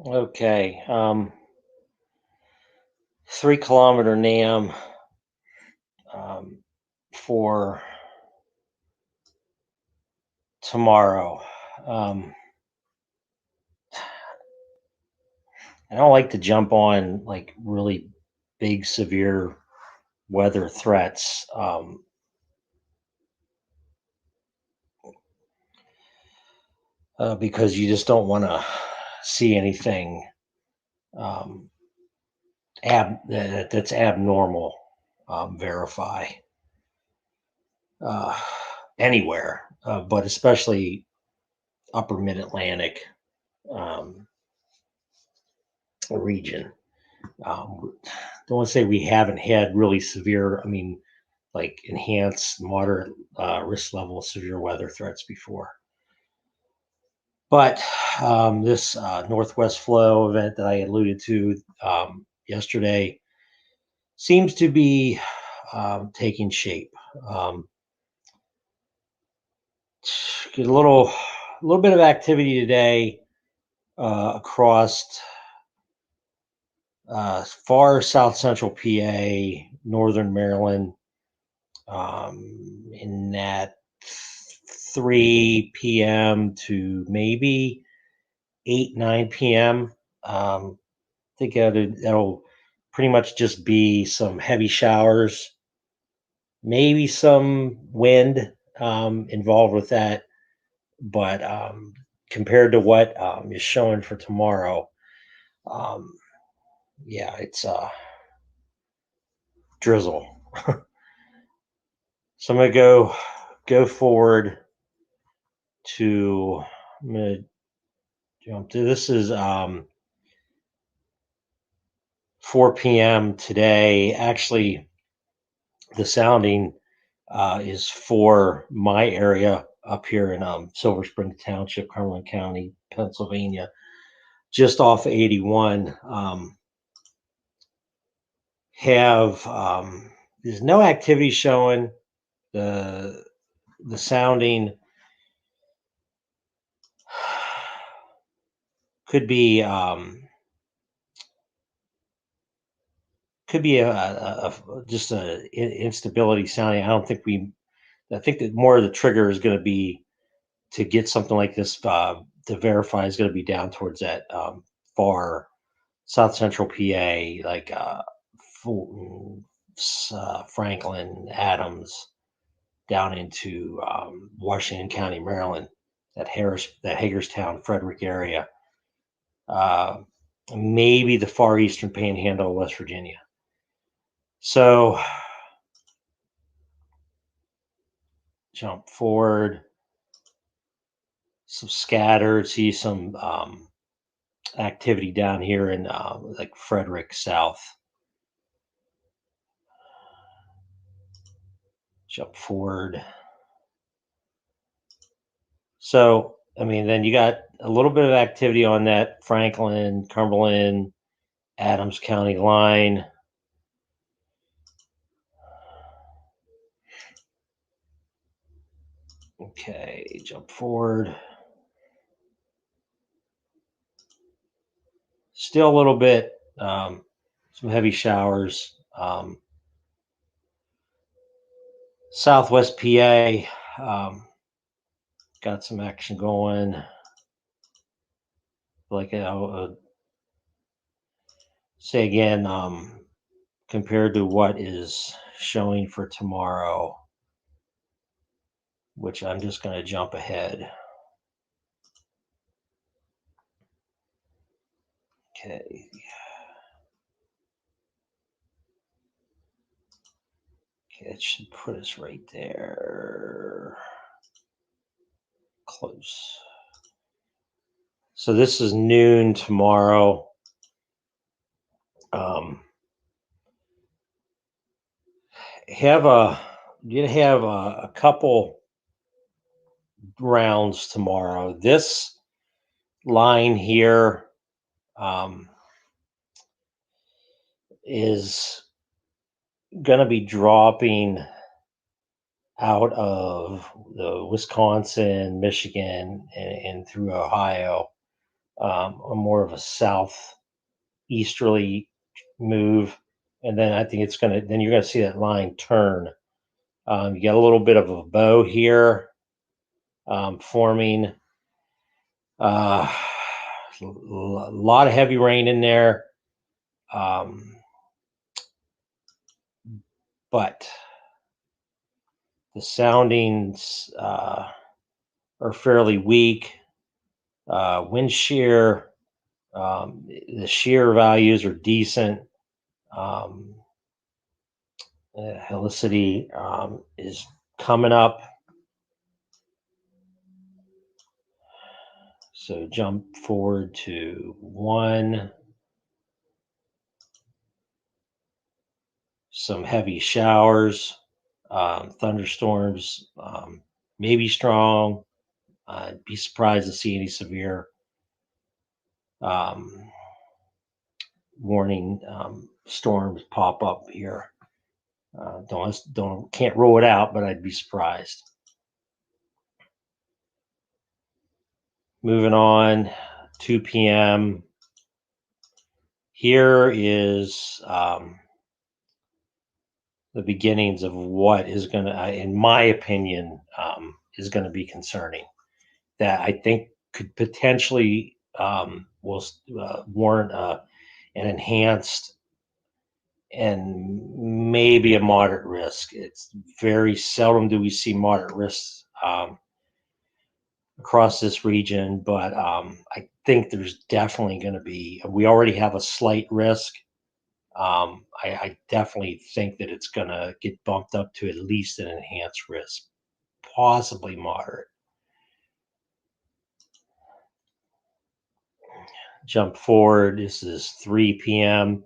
Okay. 3 kilometer NAM um, for tomorrow. Um, I don't like to jump on like really big, severe weather threats because you just don't want to see anything um, that's abnormal. Verify uh, anywhere, but especially upper mid Atlantic um, region. Don't want to say we haven't had really severe, I mean, like enhanced moderate risk level severe weather threats before. But this northwest flow event that I alluded to yesterday seems to be taking shape. Um, get a little bit of activity today across far south central PA, northern Maryland, in that 3 p.m. to maybe 8, 9 p.m. I think that'll pretty much just be some heavy showers, maybe some wind involved with that. But compared to what is showing for tomorrow, um, yeah, it's drizzle. So I'm gonna go forward to. I'm gonna jump to this is 4 p.m. today. Actually, the sounding is for my area up here in Silver Spring Township, Cumberland County, Pennsylvania, just off 81. Have There's no activity showing. The sounding could be just a instability sounding. I think that more of the trigger is going to be to get something like this to verify is going to be down towards that far south central PA, like Fulton, Franklin, Adams, down into Washington County, Maryland, that Hagerstown, Frederick area, uh, maybe the far eastern Panhandle of West Virginia. So jump forward, some scattered, see some activity down here in like Frederick South. Jump forward. So, I mean, then you got a little bit of activity on that Franklin, Cumberland, Adams County line. Okay, jump forward. Still a little bit, some heavy showers. Southwest PA, got some action going. Like I'll say again, compared to what is showing for tomorrow, which I'm just going to jump ahead. Okay. Okay, it should put us right there. Close. So this is noon tomorrow. Um, have a you have a couple rounds tomorrow. This line here um, is going to be dropping out of the Wisconsin, Michigan, and through Ohio. a more of a southeasterly move, and then I think it's gonna. Then you're gonna see that line turn. You got a little bit of a bow here forming. A lot of heavy rain in there, um, but the soundings are fairly weak. Wind shear, the shear values are decent. Um, Helicity is coming up. So jump forward to 1. Some heavy showers, thunderstorms, maybe strong. I'd be surprised to see any severe um, warning storms pop up here. Don't can't rule it out, but I'd be surprised. Moving on, 2 p.m. Here is the beginnings of what is going to, in my opinion, is going to be concerning. That I think could potentially will warrant an enhanced and maybe a moderate risk. It's very seldom do we see moderate risks across this region, but I think there's definitely going to be. We already have a slight risk. I definitely think that it's going to get bumped up to at least an enhanced risk, possibly moderate. Jump forward. This is 3 p.m.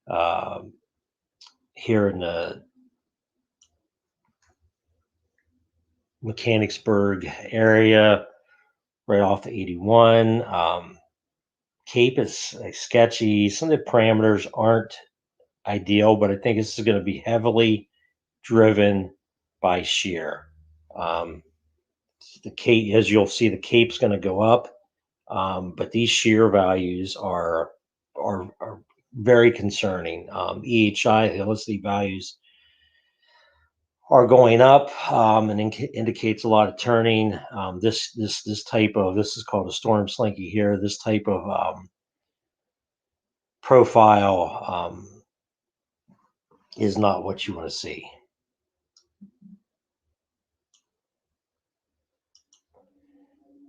Uh, here in the Mechanicsburg area, right off the 81. Cape is sketchy. Some of the parameters aren't ideal, but I think this is going to be heavily driven by shear. Um, the Cape, as you'll see, the Cape's going to go up, but these shear values are very concerning. EHI, the helicity values are going up and indicates a lot of turning. This type of this is called a storm slinky here. This type of profile is not what you want to see.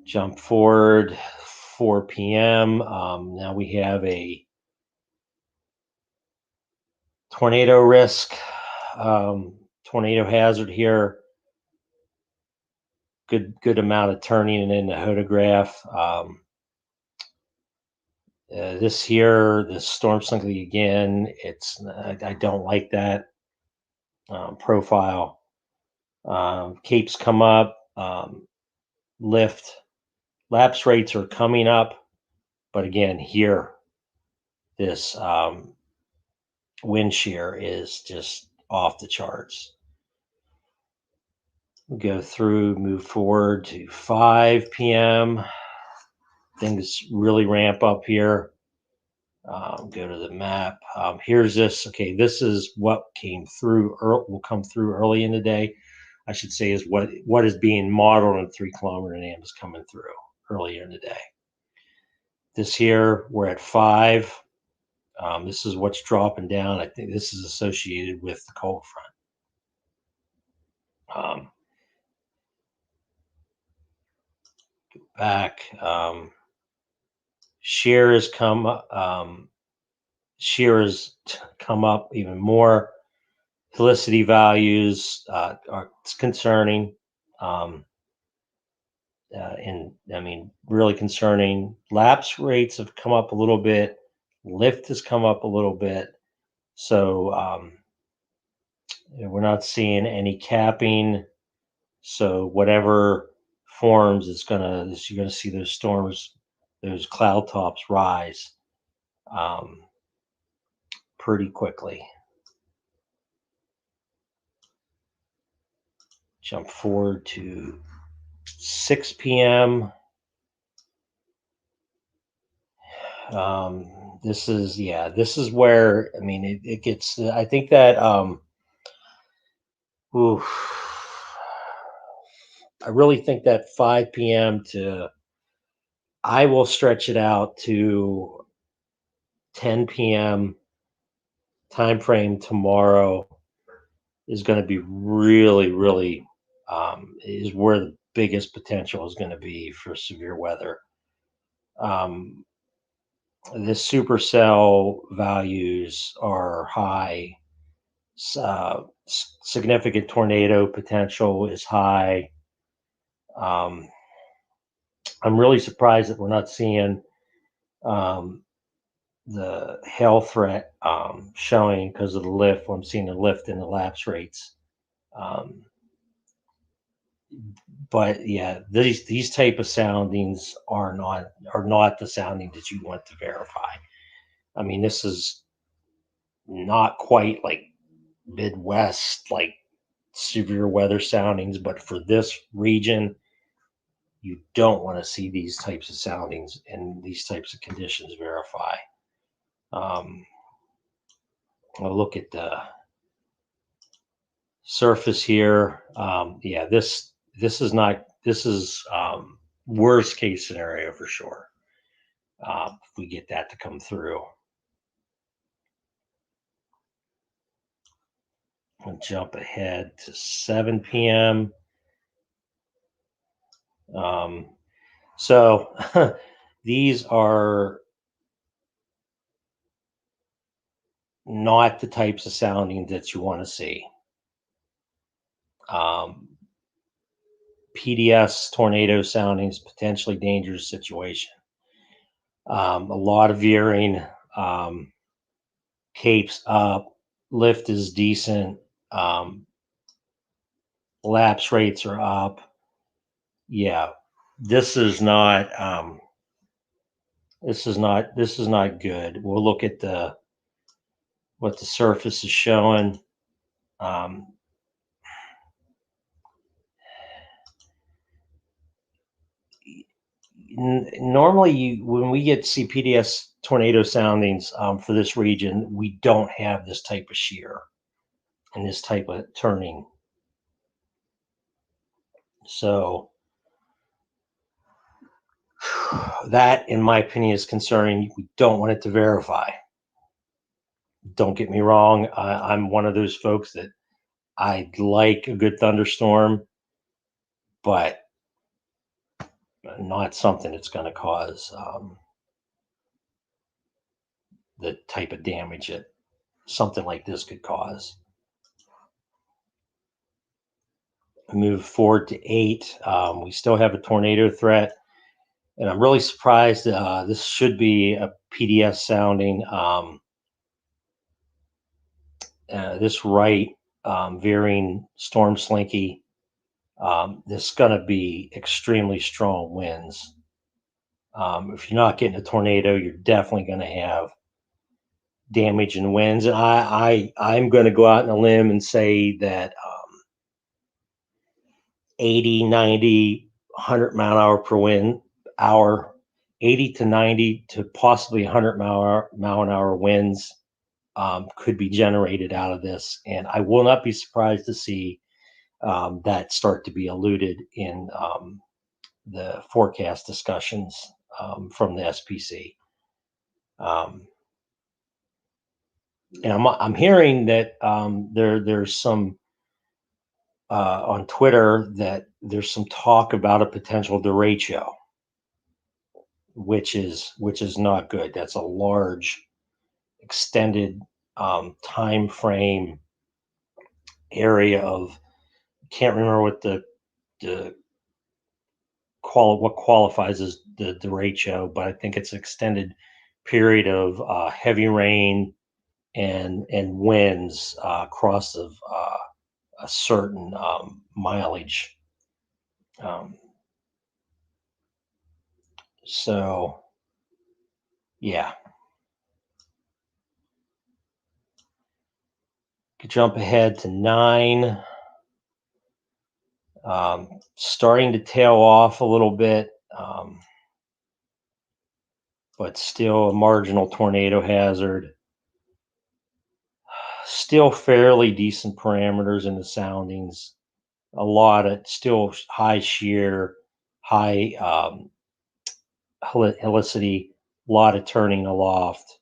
Jump forward 4 p.m. Now we have a tornado risk, tornado hazard here. Good amount of turning in the photograph. This storm slinky again. I don't like that profile. Capes come up, lift. Lapse rates are coming up, but again, here, this wind shear is just off the charts. Go through, move forward to 5 p.m. Things really ramp up here. Go to the map. Here's this. Okay, this is what came through. Will come through early in the day. I should say is what is being modeled in 3 kilometer dam is coming through earlier in the day. This here, we're at 5. This is what's dropping down. I think this is associated with the cold front. Back. Shear has come. Shear has come up even more. Helicity values are concerning. And I mean, really concerning. Lapse rates have come up a little bit. Lift has come up a little bit. So we're not seeing any capping. So whatever forms, you're gonna see those storms, those cloud tops rise um, pretty quickly. Jump forward to 6 p.m. This is, yeah, this is where, I mean, it gets, I think that, oof, I really think that 5 p.m. to, I will stretch it out to 10 p.m. time frame tomorrow is going to be really, really, is where the biggest potential is going to be for severe weather. Um, the supercell values are high. Significant tornado potential is high. Um, I'm really surprised that we're not seeing um, the hail threat showing because of the lift. I'm seeing a lift in the lapse rates. Um, but yeah, these type of soundings are not the sounding that you want to verify. I mean, this is not quite like Midwest, like severe weather soundings, but for this region, you don't want to see these types of soundings and these types of conditions verify. Um, I'll look at the surface here. Yeah, this is not, this is worst case scenario for sure. If we get that to come through, we'll jump ahead to 7 p.m. Um, so these are not the types of sounding that you want to see. Um, PDS tornado soundings, potentially dangerous situation. A lot of veering, um, capes up, lift is decent, um, lapse rates are up. Yeah, this is not. This is not good. We'll look at the what the surface is showing. Um, Normally, when we get CPDS tornado soundings for this region, we don't have this type of shear and this type of turning. So that, in my opinion, is concerning. We don't want it to verify. Don't get me wrong. I'm one of those folks that I like a good thunderstorm, but not something that's going to cause the type of damage that something like this could cause. Move forward to 8. We still have a tornado threat, and I'm really surprised. This should be a PDS sounding. This right veering storm slinky. This is going to be extremely strong winds. If you're not getting a tornado, you're definitely going to have damage and winds. And I'm going to go out on a limb and say that 80, 90, 100 mile an hour per wind hour, 80 to 90 to possibly 100 mile an hour winds could be generated out of this. And I will not be surprised to see that start to be alluded in the forecast discussions from the SPC. Um, and I'm hearing that there's some on Twitter that there's some talk about a potential derecho, which is not good. That's a large, extended time frame area of, can't remember what the what qualifies as the derecho, but I think it's extended period of heavy rain and winds across of a certain mileage. Um, so yeah, could jump ahead to 9. Starting to tail off a little bit. but still a marginal tornado hazard. Still fairly decent parameters in the soundings. A lot of still high shear, high helicity, a lot of turning aloft.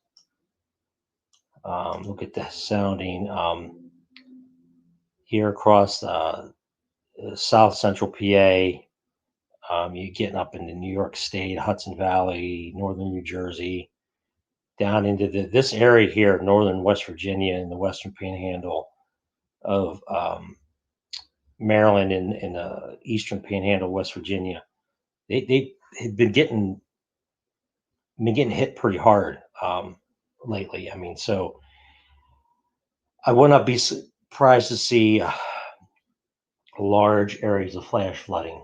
Look at the sounding here across south central PA. You're getting up into New York State, Hudson Valley, northern New Jersey, down into this area here, northern West Virginia, and the western panhandle of Maryland and eastern panhandle of West Virginia. They had been getting hit pretty hard lately. I mean, so I would not be surprised to see large areas of flash flooding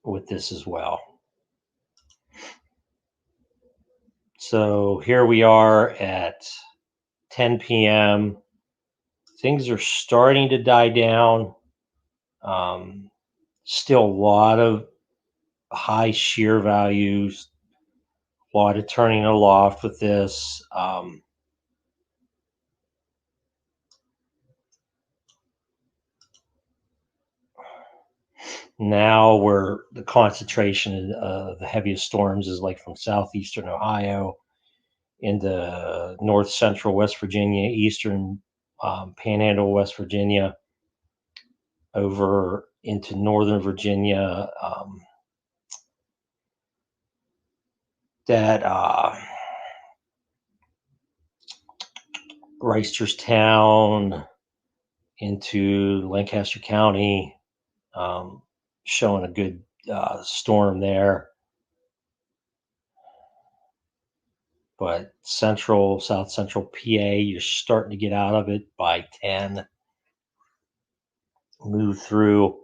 with this as well. So here we are at 10 p.m. Things are starting to die down. Um, Still a lot of high shear values, a lot of turning aloft with this. Now where the concentration of the heaviest storms is like from southeastern Ohio into north central West Virginia, eastern panhandle West Virginia, over into northern Virginia. That Reisterstown into Lancaster County, um, showing a good storm there. But south central PA, you're starting to get out of it by 10. Move through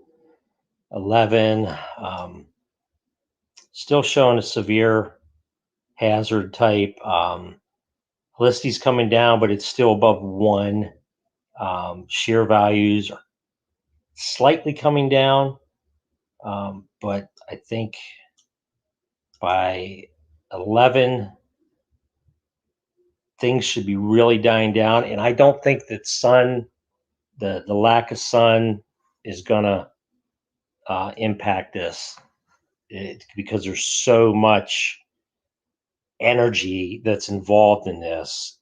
11. Still showing a severe hazard type. Felicity's coming down, but it's still above 1. Shear values are slightly coming down, but I think by 11, things should be really dying down. And I don't think that the lack of sun is going to impact this because there's so much energy that's involved in this.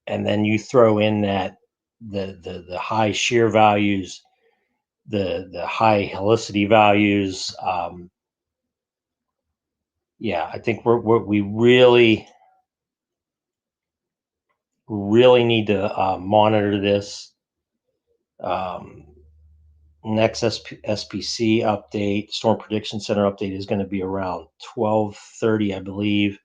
And then you throw in that the high shear values, the high helicity values. Yeah, I think we really need to monitor this. Um, Next SPC update, Storm Prediction Center update, is going to be around 12:30, I believe.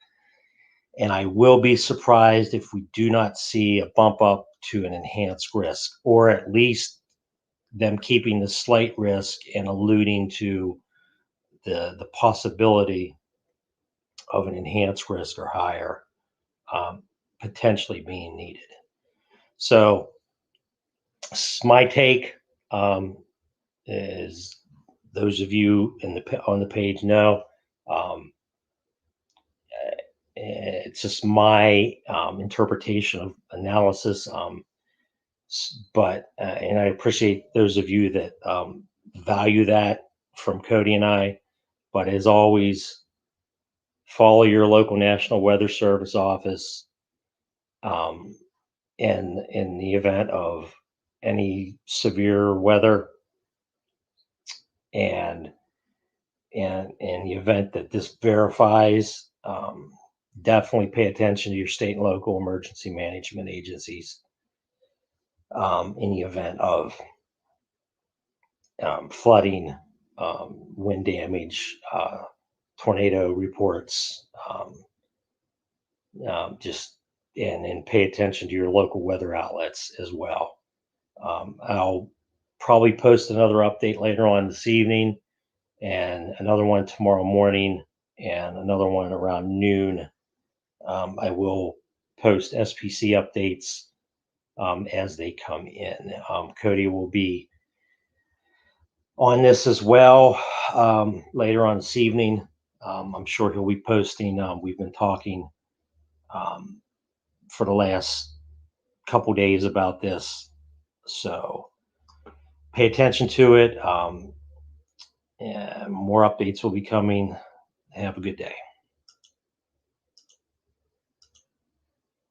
And I will be surprised if we do not see a bump up to an enhanced risk, or at least them keeping the slight risk and alluding to the possibility of an enhanced risk or higher um, potentially being needed. So my take is, those of you on the page know, um, it's just my interpretation of analysis. But and I appreciate those of you that value that from Cody and I. But as always, follow your local National Weather Service office um, in the event of any severe weather, and in the event that this verifies, definitely pay attention to your state and local emergency management agencies in the event of flooding, wind damage, tornado reports. Just and pay attention to your local weather outlets as well. I'll probably post another update later on this evening, and another one tomorrow morning, and another one around noon. I will post SPC updates as they come in. Cody will be on this as well later on this evening. I'm sure he'll be posting. We've been talking um, for the last couple days about this, so pay attention to it. And more updates will be coming. Have a good day.